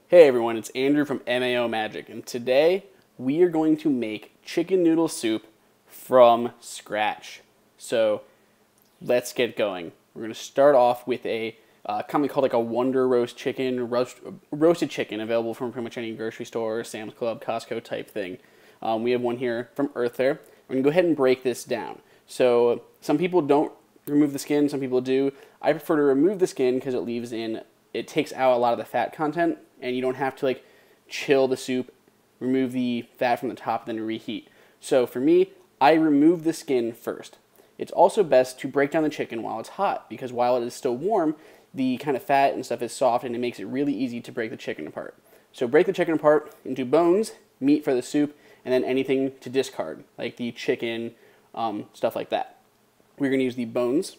Hey everyone, it's Andrew from MAO Magic, and today we are going to make chicken noodle soup from scratch. So let's get going. We're going to start off with a company called like a Wonder Roast chicken, roasted chicken, available from pretty much any grocery store, Sam's Club, Costco type thing. We have one here from Earth Fare. We're going to go ahead and break this down. So some people don't remove the skin, some people do. I prefer to remove the skin because it takes out a lot of the fat content, and you don't have to like chill the soup, remove the fat from the top, and then reheat. So for me, I remove the skin first. It's also best to break down the chicken while it's hot, because while it is still warm, the kind of fat and stuff is soft, and it makes it really easy to break the chicken apart. So break the chicken apart into bones, meat for the soup, and then anything to discard, like the chicken, stuff like that. We're going to use the bones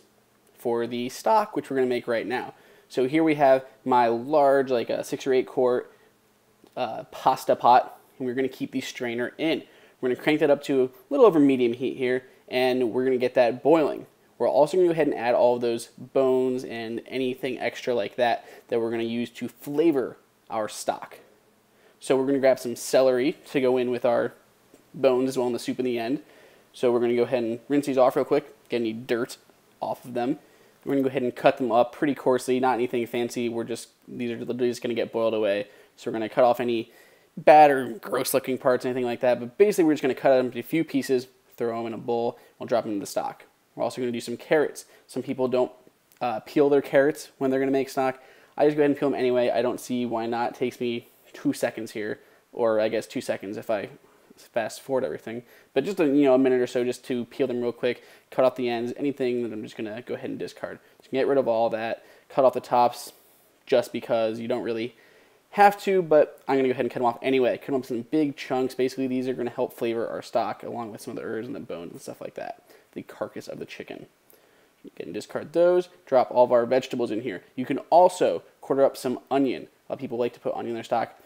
for the stock, which we're going to make right now. So here we have my large, like a 6 or 8 quart pasta pot, and we're going to keep the strainer in. We're going to crank that up to a little over medium heat here, and we're going to get that boiling. We're also going to go ahead and add all of those bones and anything extra like that that we're going to use to flavor our stock. So we're going to grab some celery to go in with our bones as well in the soup in the end. So we're going to go ahead and rinse these off real quick, get any dirt off of them. We're going to go ahead and cut them up pretty coarsely, not anything fancy. These are literally just going to get boiled away. So we're going to cut off any bad or gross looking parts, anything like that. But basically we're just going to cut them into a few pieces, throw them in a bowl, we'll drop them into the stock. We're also going to do some carrots. Some people don't peel their carrots when they're going to make stock. I just go ahead and peel them anyway. I don't see why not. It takes me 2 seconds here, or I guess 2 seconds if I fast forward everything. But just a minute or so just to peel them real quick, cut off the ends, anything that I'm just going to go ahead and discard. Just get rid of all that, cut off the tops just because you don't really have to, but I'm going to go ahead and cut them off anyway. Cut them up in some big chunks. Basically, these are going to help flavor our stock along with some of the herbs and the bones and stuff like that. The carcass of the chicken. You can discard those, drop all of our vegetables in here. You can also quarter up some onion. A lot of people like to put onion in their stock.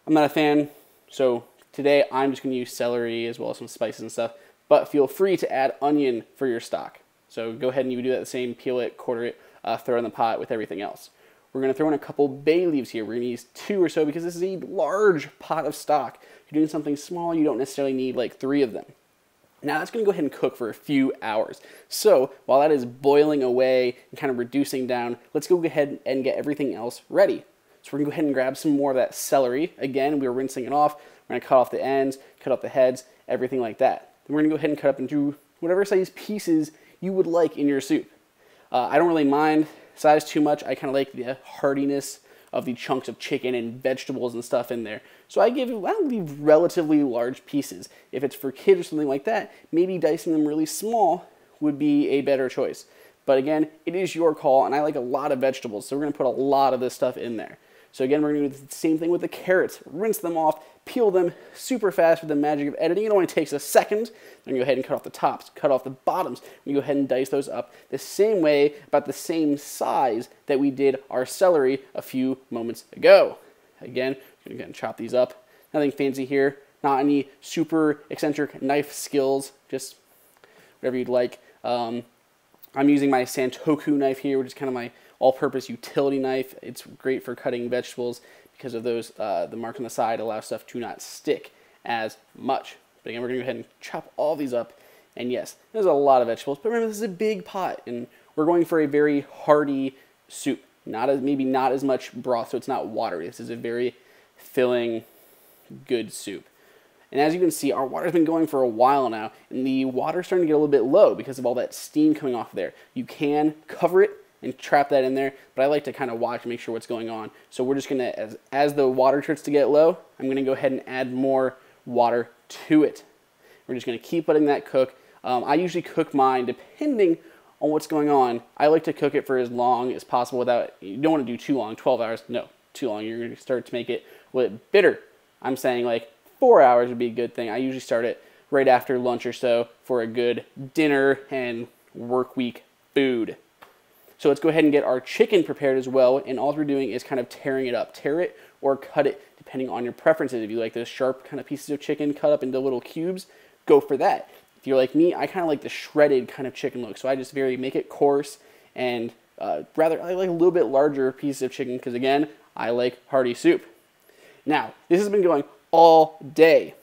I'm not a fan, so today I'm just going to use celery as well as some spices and stuff, but feel free to add onion for your stock. So go ahead and you do that the same, peel it, quarter it, throw it in the pot with everything else. We're going to throw in a couple bay leaves here. We're going to use 2 or so because this is a large pot of stock. If you're doing something small, you don't necessarily need like 3 of them. Now that's going to go ahead and cook for a few hours. So while that is boiling away and kind of reducing down, let's go ahead and get everything else ready. So we're going to go ahead and grab some more of that celery. Again, we were rinsing it off. We're going to cut off the ends, cut off the heads, everything like that. Then we're going to go ahead and cut up into whatever size pieces you would like in your soup. I don't really mind size too much. I kind of like the hardiness of the chunks of chicken and vegetables and stuff in there. So I leave relatively large pieces. If it's for kids or something like that, maybe dicing them really small would be a better choice. But again, it is your call, and I like a lot of vegetables, so we're going to put a lot of this stuff in there. So again, we're going to do the same thing with the carrots. Rinse them off, peel them super fast with the magic of editing. It only takes a second. Then go ahead and cut off the tops, cut off the bottoms. We go ahead and dice those up the same way, about the same size that we did our celery a few moments ago. Again, we're going to chop these up. Nothing fancy here. Not any super eccentric knife skills. Just whatever you'd like. I'm using my Santoku knife here, which is kind of my all-purpose utility knife. It's great for cutting vegetables because of those, the mark on the side allows stuff to not stick as much. But again, we're going to go ahead and chop all these up. And yes, there's a lot of vegetables, but remember, this is a big pot, and we're going for a very hearty soup. Maybe not as much broth, so it's not watery. This is a very filling, good soup. And as you can see, our water's been going for a while now, and the water's starting to get a little bit low because of all that steam coming off there. You can cover it and trap that in there, but I like to kind of watch and make sure what's going on. So we're just going to, as the water starts to get low, I'm going to go ahead and add more water to it. We're just going to keep letting that cook. I usually cook mine depending on what's going on. I like to cook it for as long as possible you don't want to do too long, 12 hours, no, too long. You're going to start to make it a little bit bitter. I'm saying like 4 hours would be a good thing. I usually start it right after lunch or so for a good dinner and work week food. So let's go ahead and get our chicken prepared as well, and all we're doing is kind of tearing it up. Tear it or cut it depending on your preferences. If you like those sharp kind of pieces of chicken cut up into little cubes, go for that. If you're like me, I kind of like the shredded kind of chicken look, so I just make it coarse and I like a little bit larger pieces of chicken because again, I like hearty soup. Now, this has been going all day,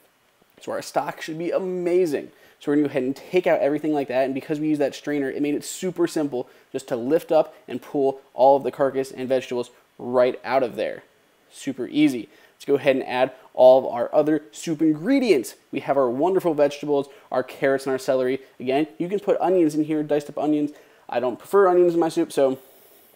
so our stock should be amazing. So we're going to go ahead and take out everything like that, and because we use that strainer, it made it super simple just to lift up and pull all of the carcass and vegetables right out of there. Super easy. Let's go ahead and add all of our other soup ingredients. We have our wonderful vegetables, our carrots and our celery. Again, you can put onions in here, diced up onions. I don't prefer onions in my soup, so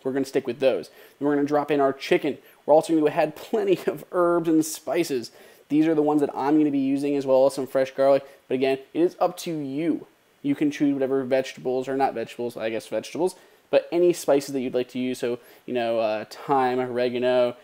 we're going to stick with those. Then we're going to drop in our chicken. We're also going to add plenty of herbs and spices. These are the ones that I'm going to be using, as well as some fresh garlic. But again, it is up to you. You can choose whatever vegetables, or not vegetables, I guess vegetables, but any spices that you'd like to use. So, you know, thyme, oregano,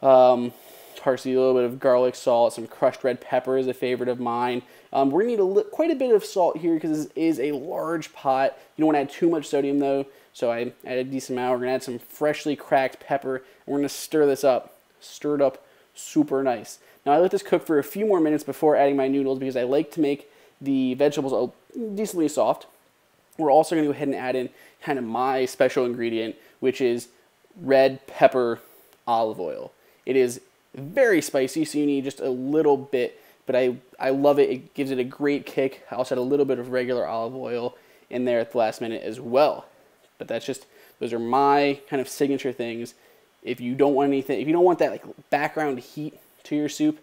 parsley, a little bit of garlic, salt, some crushed red pepper is a favorite of mine. We're going to need quite a bit of salt here because this is a large pot. You don't want to add too much sodium though, so I added a decent amount. We're going to add some freshly cracked pepper, and we're going to stir this up. Stir it up super nice. Now I let this cook for a few more minutes before adding my noodles because I like to make the vegetables decently soft. We're also going to go ahead and add in kind of my special ingredient, which is red pepper olive oil. It is very spicy, so you need just a little bit, but I love it. It gives it a great kick. I also add a little bit of regular olive oil in there at the last minute as well. But that's just, those are my kind of signature things. If you don't want anything, if you don't want that like background heat to your soup,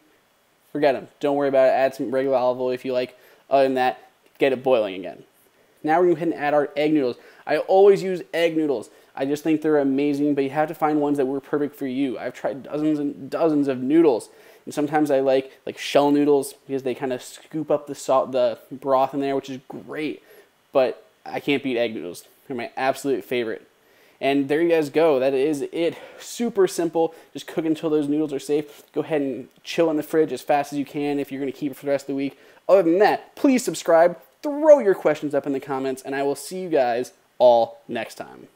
forget them. Don't worry about it. Add some regular olive oil if you like. Other than that, get it boiling again. Now we're going to go ahead and add our egg noodles. I always use egg noodles. I just think they're amazing, but you have to find ones that work perfect for you. I've tried dozens and dozens of noodles, and sometimes I like shell noodles because they kind of scoop up the broth in there, which is great, but I can't beat egg noodles. They're my absolute favorite. And there you guys go. That is it. Super simple. Just cook until those noodles are safe. Go ahead and chill in the fridge as fast as you can if you're going to keep it for the rest of the week. Other than that, please subscribe. Throw your questions up in the comments, and I will see you guys all next time.